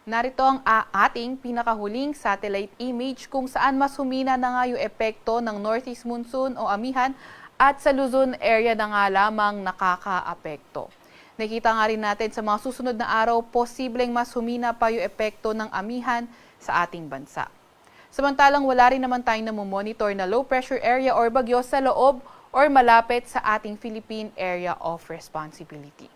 Narito ang ating pinakahuling satellite image kung saan mas humina na nga yung epekto ng northeast monsoon o amihan at sa Luzon area na nga lamang nakakaapekto. Nakita nga rin natin sa mga susunod na araw, posibleng mas humina pa yung epekto ng amihan sa ating bansa. Samantalang wala rin naman tayong namomonitor na low pressure area or bagyo sa loob or malapit sa ating Philippine Area of Responsibility.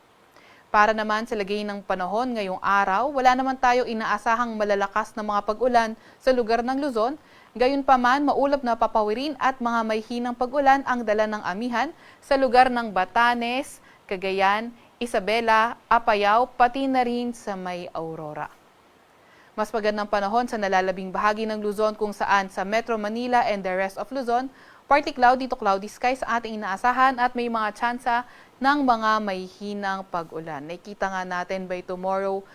Para naman sa lagay ng panahon ngayong araw, wala naman tayo inaasahang malalakas na mga pag-ulan sa lugar ng Luzon. Gayunpaman, maulap na papawirin at mga may hinang pag-ulan ang dala ng amihan sa lugar ng Batanes, Cagayan, Isabela, Apayao, pati na rin sa may Aurora. Mas magandang panahon sa nalalabing bahagi ng Luzon kung saan sa Metro Manila and the rest of Luzon, partly cloudy to cloudy skies ang ating inaasahan at may mga tsansa ng mga may hinang pag-ulan. Nakikita nga natin by tomorrow,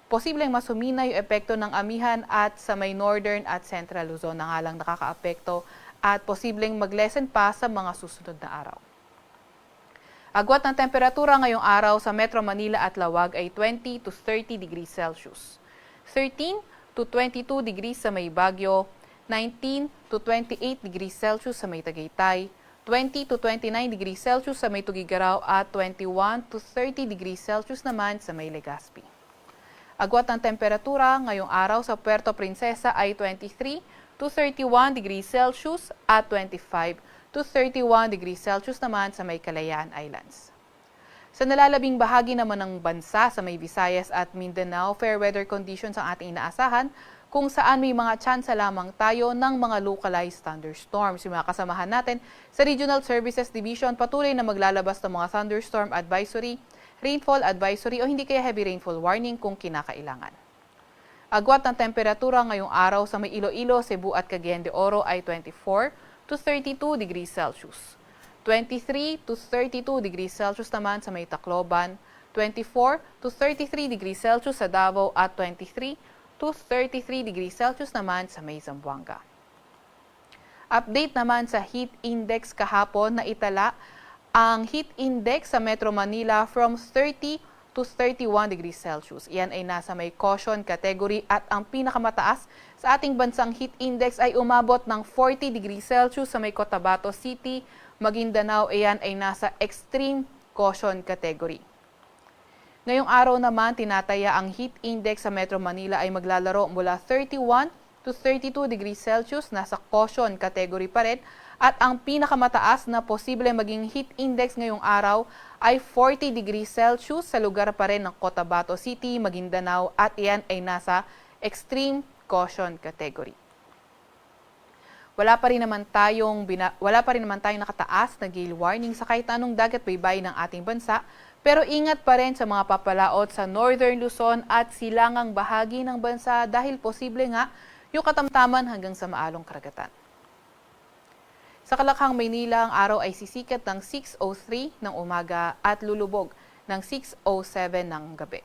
posibleng mas humina yung epekto ng amihan at sa may northern at central Luzon na nga lang nakakaapekto at posibleng mag-lessen pa sa mga susunod na araw. Agwat ng temperatura ngayong araw sa Metro Manila at Lawag ay 20 to 30 degrees Celsius. 13 to 22 degrees sa may Baguio, 19 to 28 degrees Celsius sa may Tagaytay, 20 to 29 degrees Celsius sa may Tugigaraw at 21 to 30 degrees Celsius naman sa may Legazpi. Agwat ng temperatura ngayong araw sa Puerto Princesa ay 23 to 31 degrees Celsius at 25 to 31 degrees Celsius naman sa may Kalayaan Islands. Sa nalalabing bahagi naman ng bansa sa may Visayas at Mindanao, fair weather conditions ang ating inaasahan kung saan may mga tsansa lamang tayo ng mga localized thunderstorms. Yung mga kasamahan natin sa Regional Services Division patuloy na maglalabas ng mga thunderstorm advisory, rainfall advisory o hindi kaya heavy rainfall warning kung kinakailangan. Agwat ng temperatura ngayong araw sa may Iloilo, Cebu at Cagayan de Oro ay 24 to 32 degrees Celsius. 23 to 32 degrees Celsius naman sa may Tacloban, 24 to 33 degrees Celsius sa Davao at 23 to 33 degrees Celsius naman sa may Zamboanga. Update naman sa heat index kahapon na itala ang heat index sa Metro Manila from 30 to 31 degrees Celsius. Iyan ay nasa may caution category at ang pinakamataas sa ating bansang heat index ay umabot ng 40 degrees Celsius sa may Cotabato City, Maguindanao. Iyan ay nasa extreme caution category. Ngayong araw naman, tinataya ang heat index sa Metro Manila ay maglalaro mula 31 to 32 degrees Celsius, nasa caution category pa rin, at ang pinakamataas na posible maging heat index ngayong araw ay 40 degrees Celsius sa lugar pa rin ng Cotabato City, Maguindanao, at iyan ay nasa extreme caution category. Wala pa rin naman tayong nakataas na gale warning sa kahit anong dagat baybayin ng ating bansa, pero ingat pa rin sa mga papalaot sa Northern Luzon at silangang bahagi ng bansa dahil posible nga yung katamtaman hanggang sa maalong karagatan. Sa Kalakhang, Maynila, ang araw ay sisikat ng 6:03 ng umaga at lulubog ng 6:07 ng gabi.